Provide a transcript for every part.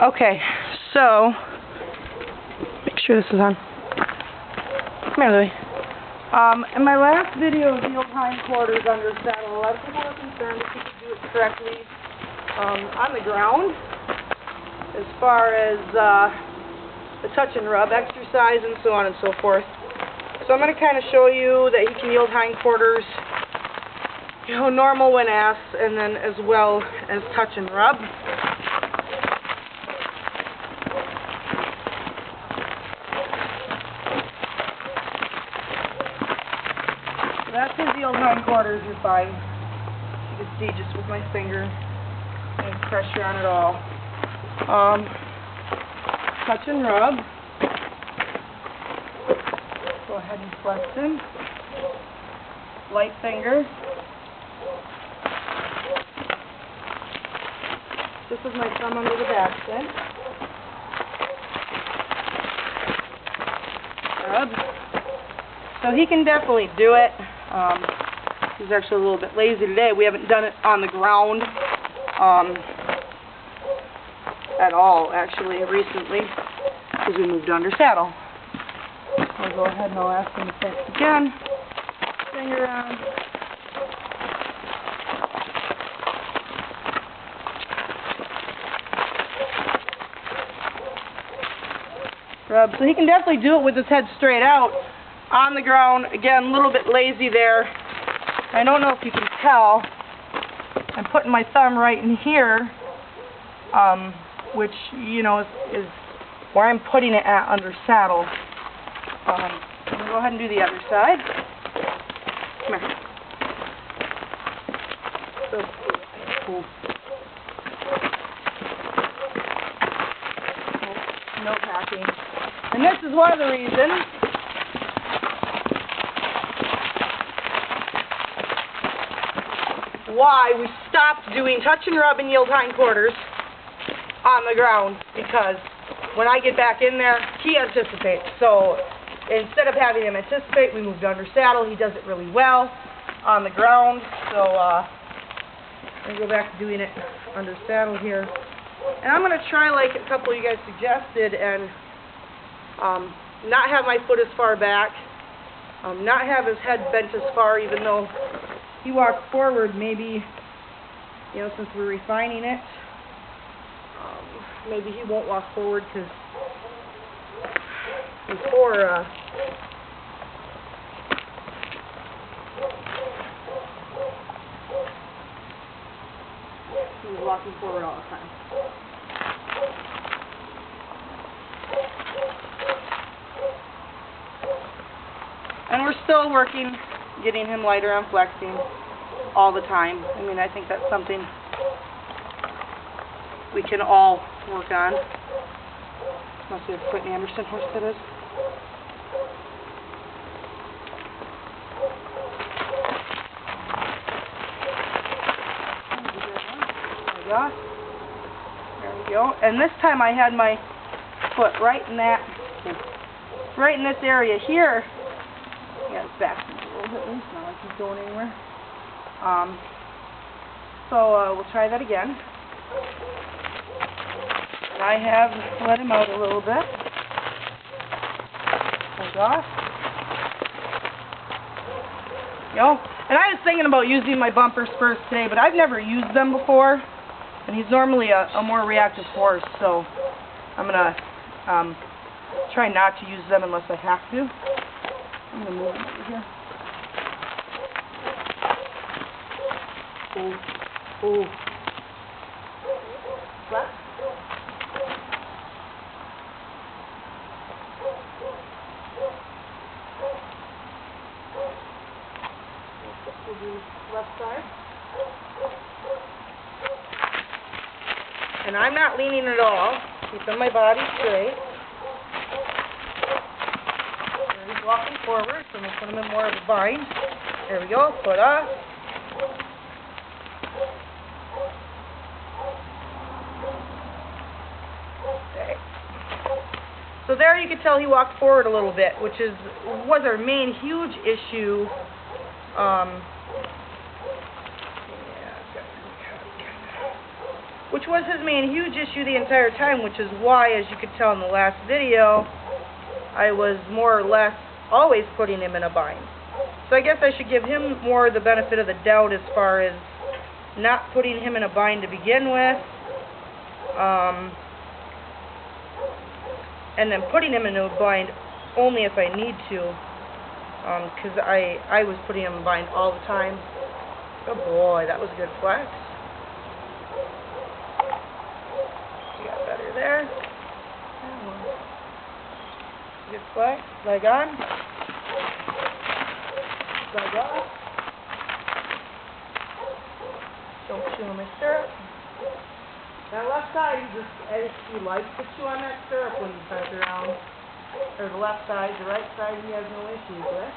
Okay, so make sure this is on. Come here, Louie. In my last video of the old hindquarters under saddle, a lot of people were concerned if you could do it correctly on the ground, as far as the touch and rub exercise and so on and so forth. So I'm going to kind of show you that you can yield hindquarters, you know, normal when asked, and then as well as touch and rub. So that's his yield hindquarters are fine. You can see just with my finger, no pressure on it all. Touch and rub. Go ahead and flex him. Light finger. This is my thumb under the backstay. Rub. So he can definitely do it. He's actually a little bit lazy today. We haven't done it on the ground at all, actually, recently, because we moved under saddle. I'll go ahead and I'll ask him to flex again. Finger on. Rub. So he can definitely do it with his head straight out on the ground. Again, a little bit lazy there. I don't know if you can tell. I'm putting my thumb right in here, which, you know, is where I'm putting it at under saddle. I'm going to go ahead and do the other side. Come here. So cool. No packing. And this is one of the reasons why we stopped doing touch and rub and yield hindquarters on the ground, because when I get back in there, he anticipates. So instead of having him anticipate, we moved under saddle. He does it really well on the ground. So I'm going to go back to doing it under saddle here. And I'm going to try, like a couple of you guys suggested, and not have my foot as far back, not have his head bent as far, even though he walks forward. Maybe, you know, since we're refining it, maybe he won't walk forward, because before he was walking forward all the time. And we're still working, getting him lighter on flexing all the time. I mean, I think that's something we can all work on. Must be a Quentin Anderson horse that is. There we go. There we go. And this time I had my foot right in this area here. Yeah, it's back a little bit loose, not like he's going anywhere. So we'll try that again. And I have let him out a little bit. Hold off. Yo. And I was thinking about using my bumper spurs today, but I've never used them before. And he's normally a more reactive horse, so I'm gonna try not to use them unless I have to. I'm going to move him over here. Oh. Left. We'll do left side. And I'm not leaning at all. Keeping my body straight. He's walking forward, so I'm going to put him in more of a bind. There we go, foot off. Okay. So there you can tell he walked forward a little bit, which was our main huge issue. which was his main huge issue the entire time, which is why, as you could tell in the last video, I was more or less always putting him in a bind. So I guess I should give him more the benefit of the doubt as far as not putting him in a bind to begin with, and then putting him in a bind only if I need to, because I was putting him in a bind all the time. Oh boy, that was a good flex. You got better there. Good flex. Leg on. Leg off. Don't chew on my stirrup. That left side, he likes to chew on that stirrup when he turns around. Or the left side, the right side he has no issues with.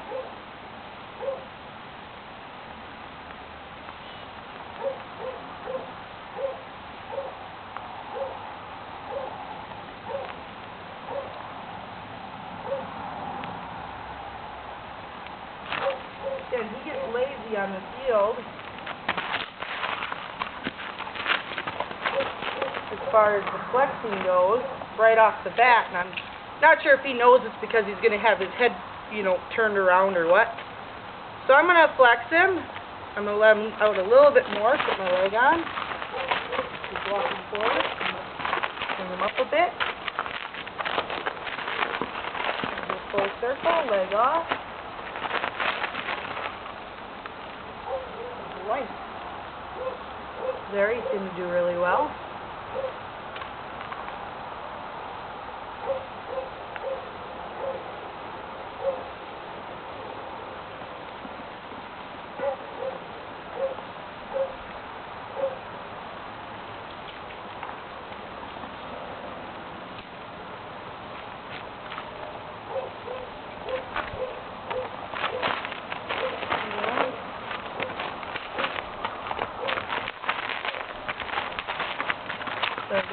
And he gets lazy on the field as far as the flexing goes right off the bat, and I'm not sure if he knows it's because he's going to have his head, turned around or what. So I'm going to flex him. I'm going to let him out a little bit more, put my leg on. He's walking forward. Bring him up a bit. Full circle, leg off. Light. There, he seemed to do really well.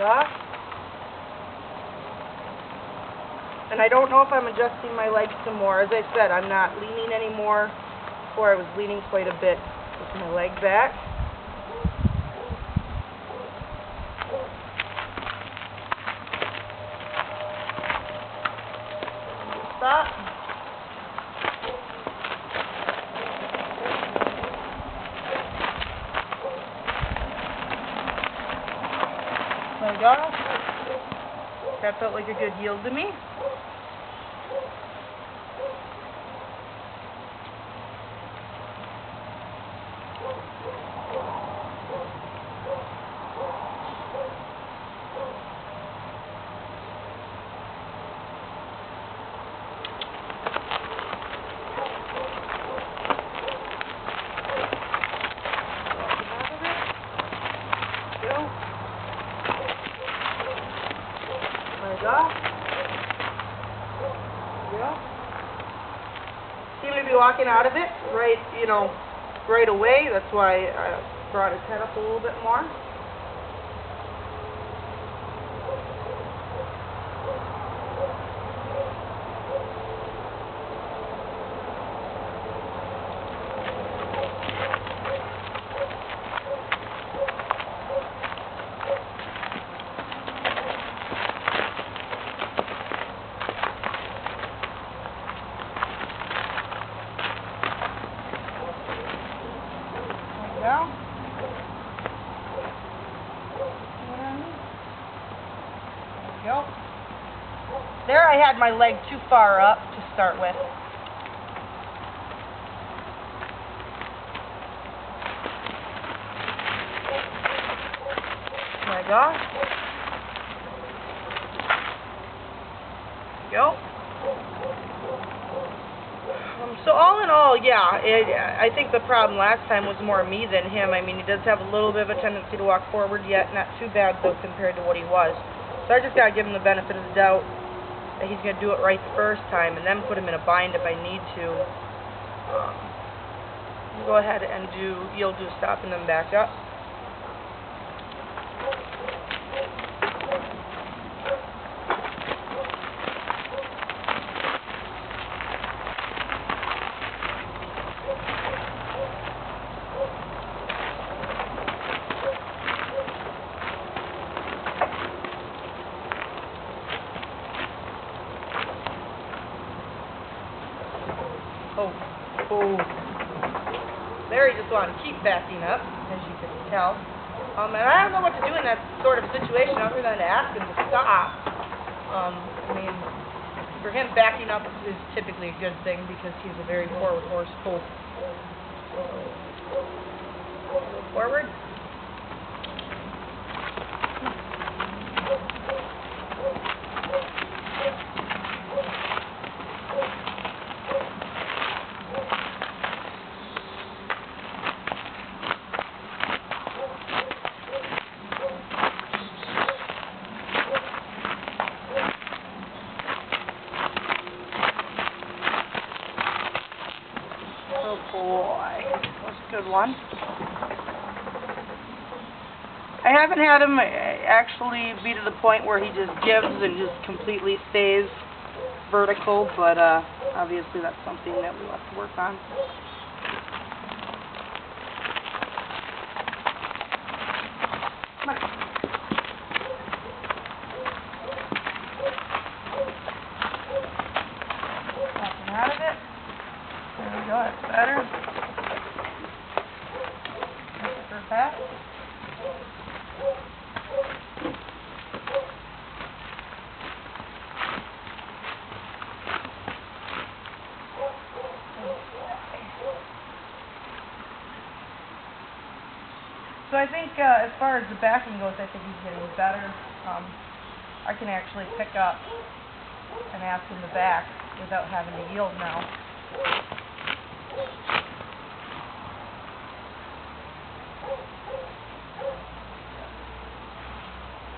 Off. And I don't know if I'm adjusting my legs some more. As I said, I'm not leaning anymore. Before I was leaning quite a bit with my leg back. Stop. Leg off. That felt like a good yield to me. Off. Yeah. Seemed to be walking out of it right away. That's why I brought his head up a little bit more. There we go. There I had my leg too far up to start with. Leg off. There we go. So all in all, yeah, I think the problem last time was more me than him. I mean, he does have a little bit of a tendency to walk forward yet. Not too bad, though, compared to what he was. So I just got to give him the benefit of the doubt that he's going to do it right the first time and then put him in a bind if I need to. Go ahead and yield to stop and then back up. Oh, oh. There he just wanted to keep backing up, as you can tell. And I don't know what to do in that sort of situation other than to ask him to stop. I mean, for him, backing up is typically a good thing because he's a very forward horse. Go forward. Oh boy, that was a good one. I haven't had him actually be to the point where he just gives and just completely stays vertical, but obviously that's something that we'll have to work on. Come on. Backing out of it. There we go, that's better. That's it for that. So I think as far as the backing goes, I think he's getting better. I can actually pick up and ask him to back without having to yield now.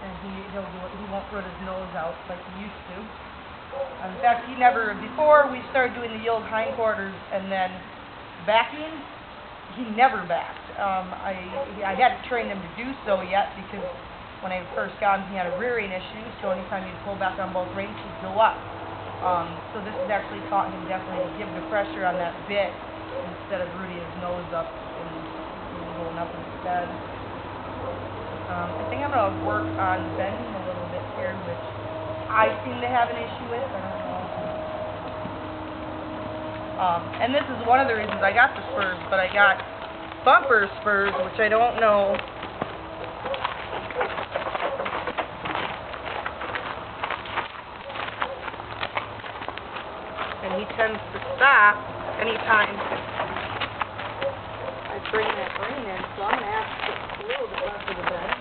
And he won't put his nose out like he used to. In fact, before we started doing the yield hindquarters and then backing, he never backed. I hadn't trained him to do so yet because when I first got him, he had a rearing issue, so anytime he'd pull back on both reins, he'd go up. So this has actually taught him definitely to give the pressure on that bit instead of rooting his nose up and going up instead. I think I'm going to work on bending a little bit here, which I seem to have an issue with. I don't know. And this is one of the reasons I got the spurs, but I got bumper spurs, which I don't know. And he tends to stop anytime I bring that rein in, so I'm going to have to put a little bit left of the bend.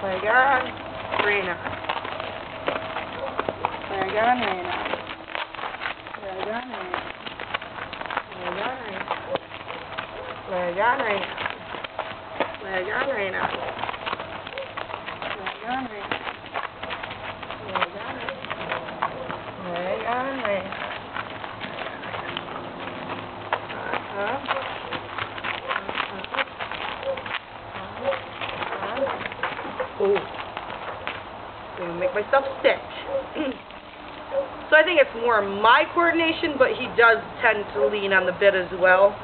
Leg on, rein on. Leg on, rein on. Leg on, rein on. Leg on, rein on. Leg on, rein on. Leg on, rein on. Leg on, rein on. Leg on, rein on. Leg on, rein on. Oh, I'm going to make myself sick. So I think it's more my coordination, but he does tend to lean on the bit as well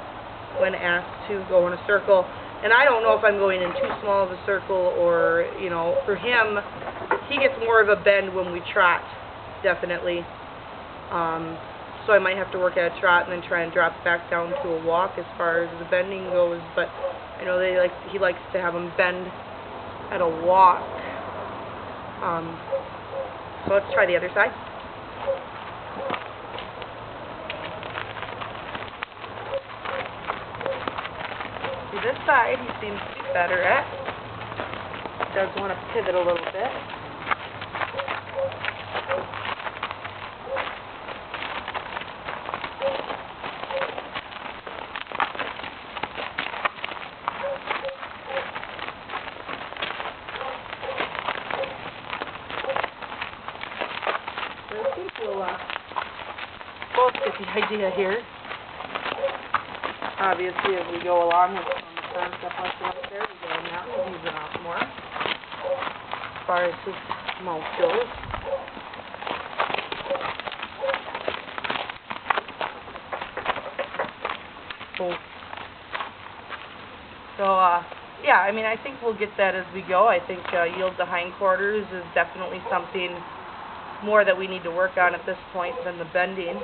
when asked to go in a circle. And I don't know if I'm going in too small of a circle or, you know, for him, he gets more of a bend when we trot, definitely. So I might have to work at a trot and then try and drop back down to a walk as far as the bending goes. But I know he likes to have him bend at a walk. So let's try the other side. See, this side he seems to be better at. He does want to pivot a little bit. I think we'll both get the idea here. Obviously, as we go along with the first step like that, there we go. Now we'll use it off more. as far as his mouth goes. Cool. So, yeah, I mean, I think we'll get that as we go. I think yield to hindquarters is definitely something more that we need to work on at this point than the bending.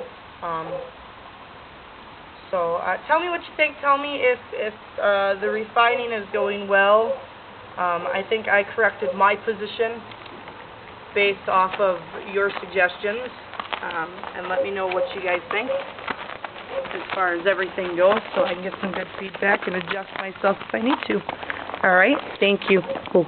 So, tell me what you think. Tell me if the refining is going well. I think I corrected my position based off of your suggestions. And let me know what you guys think as far as everything goes, so I can get some good feedback and adjust myself if I need to. Alright, thank you. Cool.